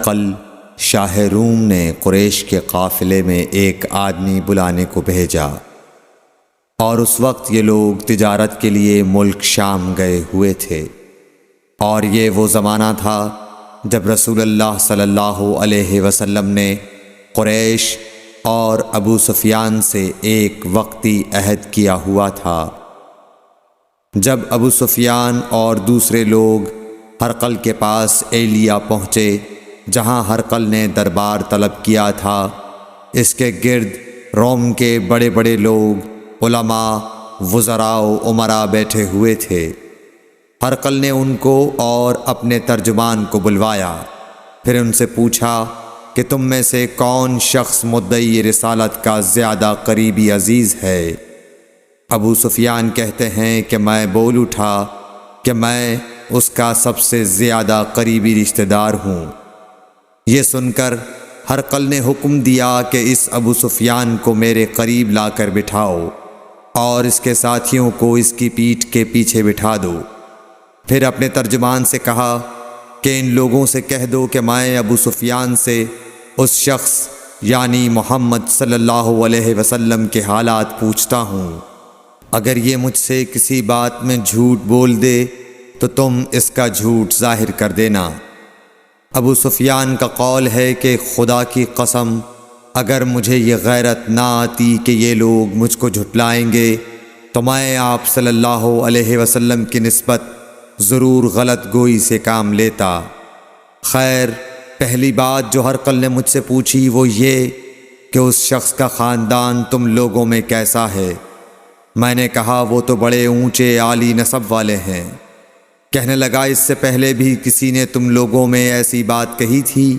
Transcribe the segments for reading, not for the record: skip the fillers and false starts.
کل شاہ روم نے قریش کے قافلے میں ایک آدمی بلانے کو بھیجا، اور اس وقت یہ لوگ تجارت کے لیے ملک شام گئے ہوئے تھے، اور یہ وہ زمانہ تھا جب رسول اللہ صلی اللہ علیہ وسلم نے قریش اور ابو سفیان سے ایک وقتی عہد کیا ہوا تھا۔ جب ابو سفیان اور دوسرے لوگ ہرقل کے پاس ایلیا پہنچے جہاں ہرقل نے دربار طلب کیا تھا، اس کے گرد روم کے بڑے بڑے لوگ، علماء، وزراء و امراء بیٹھے ہوئے تھے۔ ہرقل نے ان کو اور اپنے ترجمان کو بلوایا، پھر ان سے پوچھا کہ تم میں سے کون شخص مدعی رسالت کا زیادہ قریبی عزیز ہے؟ ابو سفیان کہتے ہیں کہ میں بول اٹھا کہ میں اس کا سب سے زیادہ قریبی رشتہ دار ہوں۔ یہ سن کر ہرقل نے حکم دیا کہ اس ابو سفیان کو میرے قریب لا کر بٹھاؤ اور اس کے ساتھیوں کو اس کی پیٹھ کے پیچھے بٹھا دو۔ پھر اپنے ترجمان سے کہا کہ ان لوگوں سے کہہ دو کہ میں ابو سفیان سے اس شخص یعنی محمد صلی اللہ علیہ وسلم کے حالات پوچھتا ہوں، اگر یہ مجھ سے کسی بات میں جھوٹ بول دے تو تم اس کا جھوٹ ظاہر کر دینا۔ ابو سفیان کا قول ہے کہ خدا کی قسم اگر مجھے یہ غیرت نہ آتی کہ یہ لوگ مجھ کو جھٹلائیں گے تو میں آپ صلی اللہ علیہ وسلم کی نسبت ضرور غلط گوئی سے کام لیتا۔ خیر، پہلی بات جو ہرقل نے مجھ سے پوچھی وہ یہ کہ اس شخص کا خاندان تم لوگوں میں کیسا ہے؟ میں نے کہا وہ تو بڑے اونچے عالی نسب والے ہیں۔ کہنے لگا اس سے پہلے بھی کسی نے تم لوگوں میں ایسی بات کہی تھی؟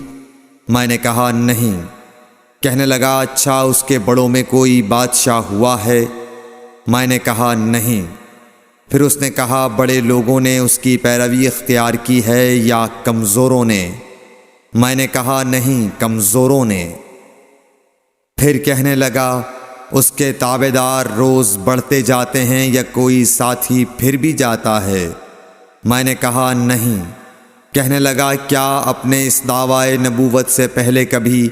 میں نے کہا نہیں۔ کہنے لگا اچھا اس کے بڑوں میں کوئی بادشاہ ہوا ہے؟ میں نے کہا نہیں۔ پھر اس نے کہا بڑے لوگوں نے اس کی پیروی اختیار کی ہے یا کمزوروں نے؟ میں نے کہا نہیں، کمزوروں نے۔ پھر کہنے لگا اس کے تابعدار روز بڑھتے جاتے ہیں یا کوئی ساتھی پھر بھی جاتا ہے؟ میں نے کہا نہیں۔ کہنے لگا کیا اپنے اس دعوی نبوت سے پہلے کبھی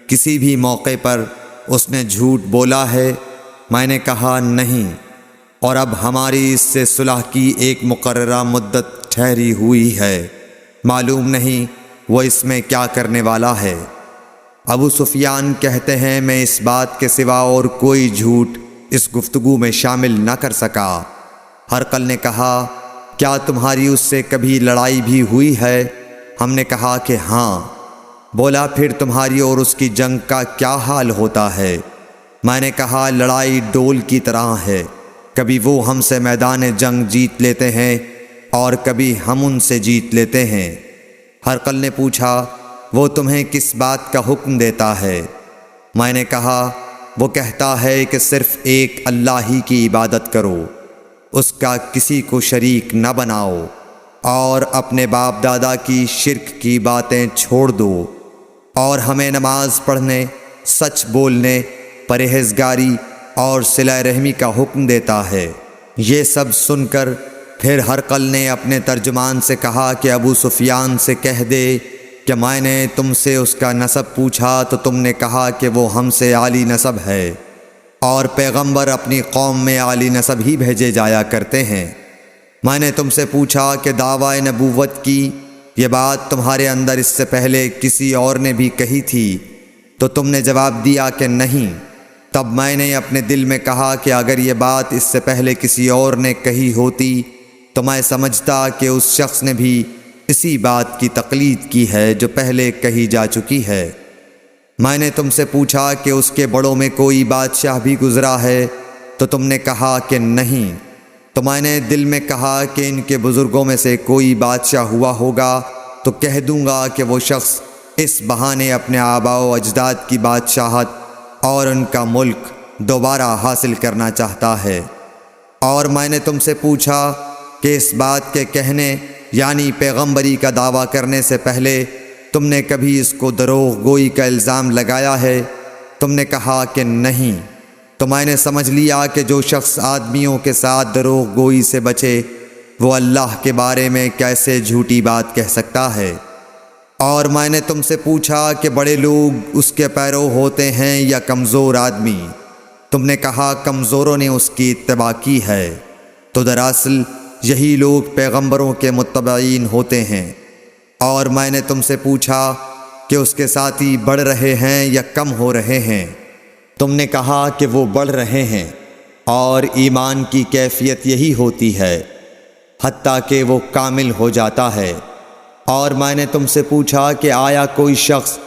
کسی بھی موقع پر اس نے جھوٹ بولا ہے؟ میں نے کہا نہیں، اور اب ہماری اس سے صلح کی ایک مقررہ مدت ٹھہری ہوئی ہے، معلوم نہیں وہ اس میں کیا کرنے والا ہے۔ ابو سفیان کہتے ہیں میں اس بات کے سوا اور کوئی جھوٹ اس گفتگو میں شامل نہ کر سکا۔ ہرقل نے کہا کیا تمہاری اس سے کبھی لڑائی بھی ہوئی ہے؟ ہم نے کہا کہ ہاں۔ بولا پھر تمہاری اور اس کی جنگ کا کیا حال ہوتا ہے؟ میں نے کہا لڑائی ڈول کی طرح ہے، کبھی وہ ہم سے میدان جنگ جیت لیتے ہیں اور کبھی ہم ان سے جیت لیتے ہیں۔ ہرقل نے پوچھا وہ تمہیں کس بات کا حکم دیتا ہے؟ میں نے کہا وہ کہتا ہے کہ صرف ایک اللہ ہی کی عبادت کرو، اس کا کسی کو شریک نہ بناؤ، اور اپنے باپ دادا کی شرک کی باتیں چھوڑ دو، اور ہمیں نماز پڑھنے، سچ بولنے، پرہیزگاری اور صلہ رحمی کا حکم دیتا ہے۔ یہ سب سن کر پھر ہرقل نے اپنے ترجمان سے کہا کہ ابو سفیان سے کہہ دے کہ میں نے تم سے اس کا نسب پوچھا تو تم نے کہا کہ وہ ہم سے عالی نسب ہے، اور پیغمبر اپنی قوم میں عالی نسب ہی بھیجے جایا کرتے ہیں۔ میں نے تم سے پوچھا کہ دعوی نبوت کی یہ بات تمہارے اندر اس سے پہلے کسی اور نے بھی کہی تھی؟ تو تم نے جواب دیا کہ نہیں۔ تب میں نے اپنے دل میں کہا کہ اگر یہ بات اس سے پہلے کسی اور نے کہی ہوتی تو میں سمجھتا کہ اس شخص نے بھی اسی بات کی تقلید کی ہے جو پہلے کہی جا چکی ہے۔ میں نے تم سے پوچھا کہ اس کے بڑوں میں کوئی بادشاہ بھی گزرا ہے؟ تو تم نے کہا کہ نہیں۔ تو میں نے دل میں کہا کہ ان کے بزرگوں میں سے کوئی بادشاہ ہوا ہوگا تو کہہ دوں گا کہ وہ شخص اس بہانے اپنے آباء و اجداد کی بادشاہت اور ان کا ملک دوبارہ حاصل کرنا چاہتا ہے۔ اور میں نے تم سے پوچھا کہ اس بات کے کہنے یعنی پیغمبری کا دعویٰ کرنے سے پہلے تم نے کبھی اس کو دروغ گوئی کا الزام لگایا ہے؟ تم نے کہا کہ نہیں۔ تو میں نے سمجھ لیا کہ جو شخص آدمیوں کے ساتھ دروغ گوئی سے بچے وہ اللہ کے بارے میں کیسے جھوٹی بات کہہ سکتا ہے۔ اور میں نے تم سے پوچھا کہ بڑے لوگ اس کے پیرو ہوتے ہیں یا کمزور آدمی؟ تم نے کہا کمزوروں نے اس کی اتباع کی ہے۔ تو دراصل یہی لوگ پیغمبروں کے متبعین ہوتے ہیں۔ اور میں نے تم سے پوچھا کہ اس کے ساتھی بڑھ رہے ہیں یا کم ہو رہے ہیں؟ تم نے کہا کہ وہ بڑھ رہے ہیں، اور ایمان کی کیفیت یہی ہوتی ہے حتیٰ کہ وہ کامل ہو جاتا ہے۔ اور میں نے تم سے پوچھا کہ آیا کوئی شخص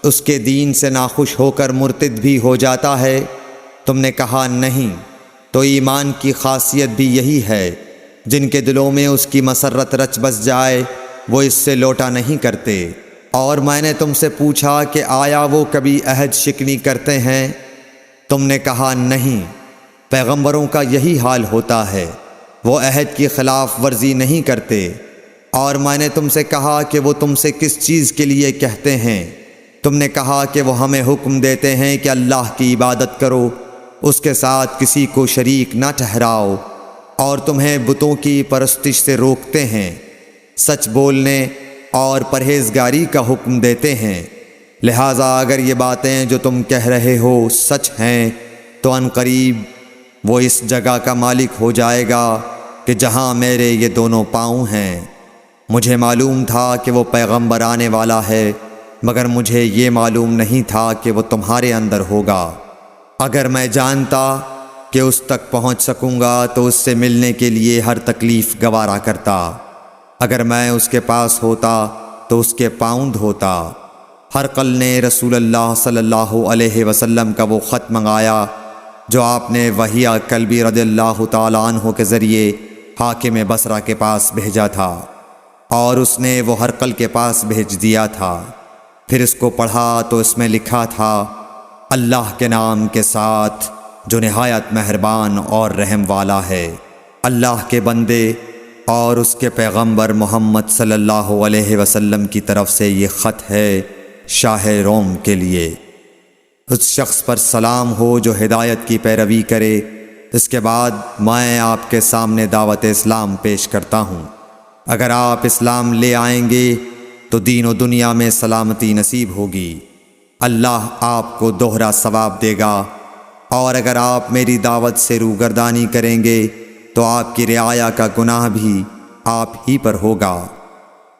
اس کے دین سے ناخوش ہو کر مرتد بھی ہو جاتا ہے؟ تم نے کہا نہیں۔ تو ایمان کی خاصیت بھی یہی ہے، جن کے دلوں میں اس کی مسرت رچ بس جائے وہ اس سے لوٹا نہیں کرتے۔ اور میں نے تم سے پوچھا کہ آیا وہ کبھی عہد شکنی کرتے ہیں؟ تم نے کہا نہیں۔ پیغمبروں کا یہی حال ہوتا ہے، وہ عہد کی خلاف ورزی نہیں کرتے۔ اور میں نے تم سے کہا کہ وہ تم سے کس چیز کے لیے کہتے ہیں؟ تم نے کہا کہ وہ ہمیں حکم دیتے ہیں کہ اللہ کی عبادت کرو، اس کے ساتھ کسی کو شریک نہ ٹھہراؤ، اور تمہیں بتوں کی پرستش سے روکتے ہیں، سچ بولنے اور پرہیزگاری کا حکم دیتے ہیں۔ لہٰذا اگر یہ باتیں جو تم کہہ رہے ہو سچ ہیں تو ان قریب وہ اس جگہ کا مالک ہو جائے گا کہ جہاں میرے یہ دونوں پاؤں ہیں۔ مجھے معلوم تھا کہ وہ پیغمبر آنے والا ہے، مگر مجھے یہ معلوم نہیں تھا کہ وہ تمہارے اندر ہوگا۔ اگر میں جانتا کہ اس تک پہنچ سکوں گا تو اس سے ملنے کے لیے ہر تکلیف گوارا کرتا۔ اگر میں اس کے پاس ہوتا تو اس کے پاؤں دھوتا۔ ہرقل نے رسول اللہ صلی اللہ علیہ وسلم کا وہ خط منگایا جو آپ نے وحیہ کلبی رضی اللہ تعالیٰ عنہ کے ذریعے حاکم بصرہ کے پاس بھیجا تھا، اور اس نے وہ ہرقل کے پاس بھیج دیا تھا۔ پھر اس کو پڑھا تو اس میں لکھا تھا، اللہ کے نام کے ساتھ جو نہایت مہربان اور رحم والا ہے۔ اللہ کے بندے اور اس کے پیغمبر محمد صلی اللہ علیہ وسلم کی طرف سے یہ خط ہے شاہ روم کے لیے۔ اس شخص پر سلام ہو جو ہدایت کی پیروی کرے۔ اس کے بعد میں آپ کے سامنے دعوت اسلام پیش کرتا ہوں۔ اگر آپ اسلام لے آئیں گے تو دین و دنیا میں سلامتی نصیب ہوگی، اللہ آپ کو دوہرا ثواب دے گا۔ اور اگر آپ میری دعوت سے روگردانی کریں گے تو آپ کی رعایا کا گناہ بھی آپ ہی پر ہوگا۔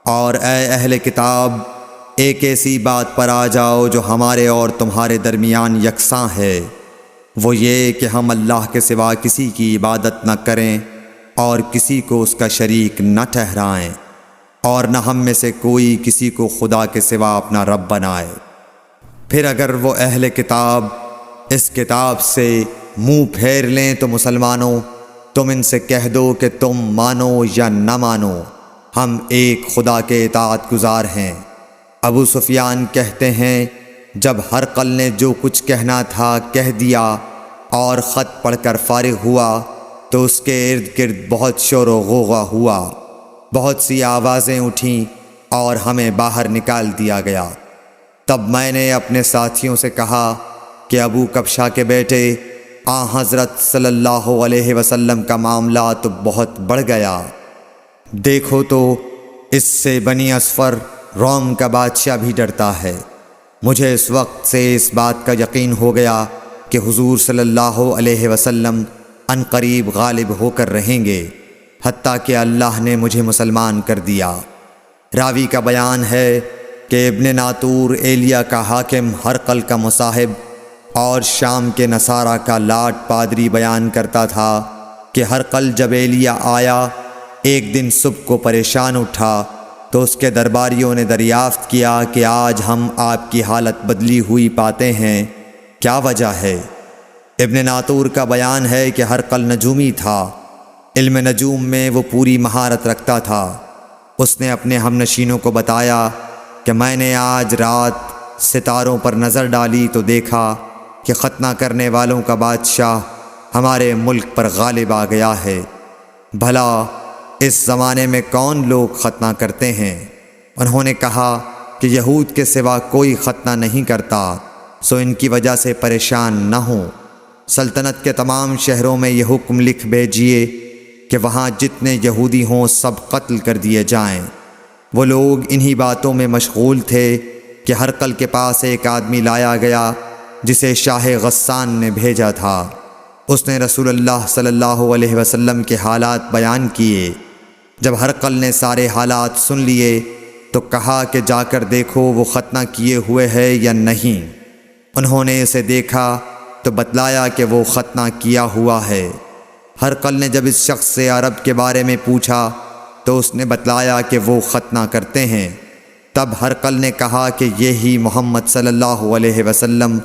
اور اے اہل کتاب، ایک ایسی بات پر آ جاؤ جو ہمارے اور تمہارے درمیان یکساں ہے، وہ یہ کہ ہم اللہ کے سوا کسی کی عبادت نہ کریں اور کسی کو اس کا شریک نہ ٹھہرائیں، اور نہ ہم میں سے کوئی کسی کو خدا کے سوا اپنا رب بنائے۔ پھر اگر وہ اہل کتاب اس کتاب سے منہ پھیر لیں تو مسلمانوں، تم ان سے کہہ دو کہ تم مانو یا نہ مانو، ہم ایک خدا کے اطاعت گزار ہیں۔ ابو سفیان کہتے ہیں، جب ہرقل نے جو کچھ کہنا تھا کہہ دیا اور خط پڑھ کر فارغ ہوا تو اس کے ارد گرد بہت شور و غوغا ہوا، بہت سی آوازیں اٹھیں اور ہمیں باہر نکال دیا گیا۔ تب میں نے اپنے ساتھیوں سے کہا کہ ابو کبشہ کے بیٹے حضرت صلی اللہ علیہ وسلم کا معاملہ تو بہت بڑھ گیا۔ دیکھو تو اس سے بنی اصفر روم کا بادشاہ بھی ڈرتا ہے۔ مجھے اس وقت سے اس بات کا یقین ہو گیا کہ حضور صلی اللہ علیہ وسلم ان قریب غالب ہو کر رہیں گے، حتیٰ کہ اللہ نے مجھے مسلمان کر دیا۔ راوی کا بیان ہے کہ ابن ناطور ایلیا کا حاکم ہرقل کا مصاحب اور شام کے نصارہ کا لاٹ پادری بیان کرتا تھا کہ ہرقل جب ایلیا آیا ایک دن صبح کو پریشان اٹھا تو اس کے درباریوں نے دریافت کیا کہ آج ہم آپ کی حالت بدلی ہوئی پاتے ہیں، کیا وجہ ہے؟ ابن ناطور کا بیان ہے کہ ہرقل نجومی تھا، علم نجوم میں وہ پوری مہارت رکھتا تھا۔ اس نے اپنے ہم نشینوں کو بتایا کہ میں نے آج رات ستاروں پر نظر ڈالی تو دیکھا کہ ختنہ کرنے والوں کا بادشاہ ہمارے ملک پر غالب آ گیا ہے۔ بھلا اس زمانے میں کون لوگ ختنہ کرتے ہیں؟ انہوں نے کہا کہ یہود کے سوا کوئی ختنہ نہیں کرتا، سو ان کی وجہ سے پریشان نہ ہوں۔ سلطنت کے تمام شہروں میں یہ حکم لکھ بھیجیے کہ وہاں جتنے یہودی ہوں سب قتل کر دیے جائیں۔ وہ لوگ انہی باتوں میں مشغول تھے کہ ہرقل کے پاس ایک آدمی لایا گیا جسے شاہ غسان نے بھیجا تھا۔ اس نے رسول اللہ صلی اللہ علیہ وسلم کے حالات بیان کیے۔ جب ہرقل نے سارے حالات سن لیے تو کہا کہ جا کر دیکھو وہ ختنہ کیے ہوئے ہے یا نہیں۔ انہوں نے اسے دیکھا تو بتلایا کہ وہ ختنہ کیا ہوا ہے۔ ہرقل نے جب اس شخص سے عرب کے بارے میں پوچھا تو اس نے بتلایا کہ وہ ختنہ کرتے ہیں۔ تب ہرقل نے کہا کہ یہی محمد صلی اللہ علیہ وسلم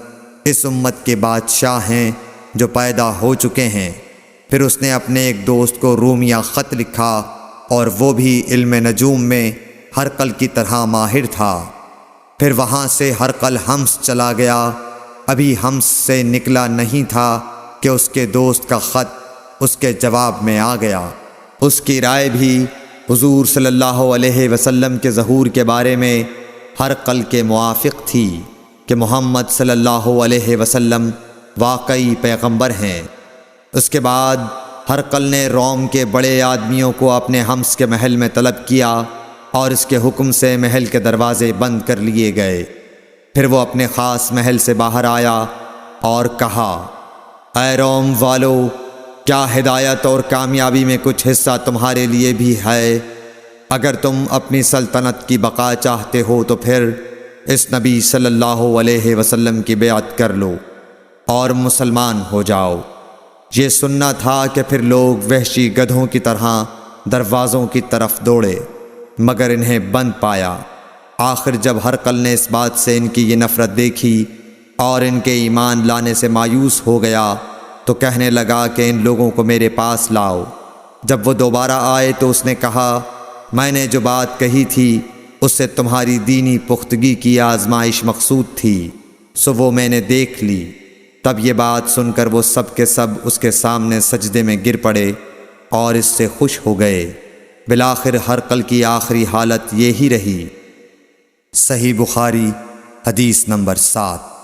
اس امت کے بادشاہ ہیں جو پیدا ہو چکے ہیں۔ پھر اس نے اپنے ایک دوست کو رومیہ خط لکھا اور وہ بھی علم نجوم میں ہرقل کی طرح ماہر تھا۔ پھر وہاں سے ہرقل حمص چلا گیا۔ ابھی حمص سے نکلا نہیں تھا کہ اس کے دوست کا خط اس کے جواب میں آ گیا۔ اس کی رائے بھی حضور صلی اللہ علیہ وسلم کے ظہور کے بارے میں ہرقل کے موافق تھی کہ محمد صلی اللہ علیہ وسلم واقعی پیغمبر ہیں۔ اس کے بعد ہرقل نے روم کے بڑے آدمیوں کو اپنے حمص کے محل میں طلب کیا اور اس کے حکم سے محل کے دروازے بند کر لیے گئے۔ پھر وہ اپنے خاص محل سے باہر آیا اور کہا، اے روم والو، کیا ہدایت اور کامیابی میں کچھ حصہ تمہارے لیے بھی ہے؟ اگر تم اپنی سلطنت کی بقا چاہتے ہو تو پھر اس نبی صلی اللہ علیہ وسلم کی بیعت کر لو اور مسلمان ہو جاؤ۔ یہ سننا تھا کہ پھر لوگ وحشی گدھوں کی طرح دروازوں کی طرف دوڑے، مگر انہیں بند پایا۔ آخر جب ہرقل نے اس بات سے ان کی یہ نفرت دیکھی اور ان کے ایمان لانے سے مایوس ہو گیا تو کہنے لگا کہ ان لوگوں کو میرے پاس لاؤ۔ جب وہ دوبارہ آئے تو اس نے کہا، میں نے جو بات کہی تھی اس سے تمہاری دینی پختگی کی آزمائش مقصود تھی، سو وہ میں نے دیکھ لی۔ تب یہ بات سن کر وہ سب کے سب اس کے سامنے سجدے میں گر پڑے اور اس سے خوش ہو گئے۔ بالآخر ہرقل کی آخری حالت یہی رہی۔ صحیح بخاری حدیث نمبر 7۔